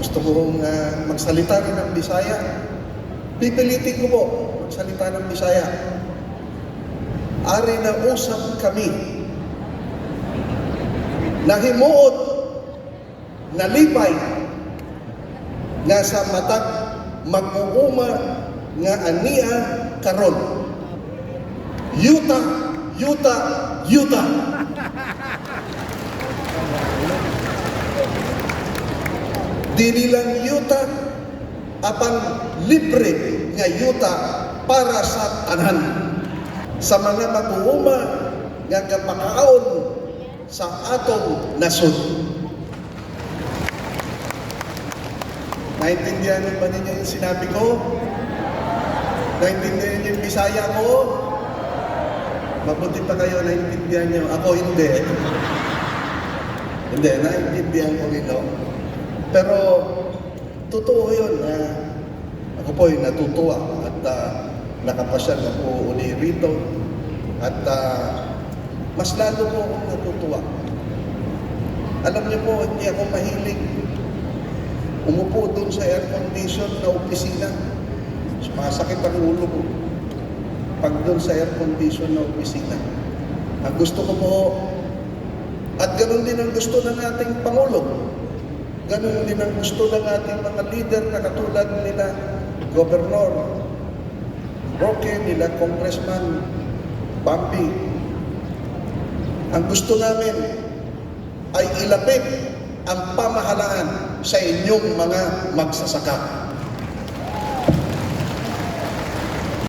Gusto ko kong magsalita rin ng Bisaya. Pipilitin ko po magsalita ng Bisaya. Ari na usap kami. Nahimuot, nalipay, nga sa matag mag-uuma nga ania karon. Yuta, yuta, yuta. Dili lang yuta, apan libre nga yuta para sa tanan. Sa mga mag-uuma nga kapakaon sa atong nasod. Naintindihan ba ninyo yung sinabi ko? Naintindihan niyo yung Bisaya ko? Mabuti pa kayo naintindihan niyo. Ako hindi. Hindi, naintindihan ko rin, no? Pero, totoo yun. Ako po yung natutuwa at nakapasyal na po uli rito. At mas lalo po akong natutuwa. Alam niyo po, hindi ako mahilig umupo doon sa air condition na opisina. Sumasakit ang ulo ko pag doon sa air condition na opisina. Ang gusto ko po, at ganoon din ang gusto ng ating Pangulo. Ganoon din ang gusto ng ating mga leader na katulad nila Governor Roque, nila Congressman Bambi. Ang gusto namin ay ilapit ang pamahalaan sa inyong mga magsasaka.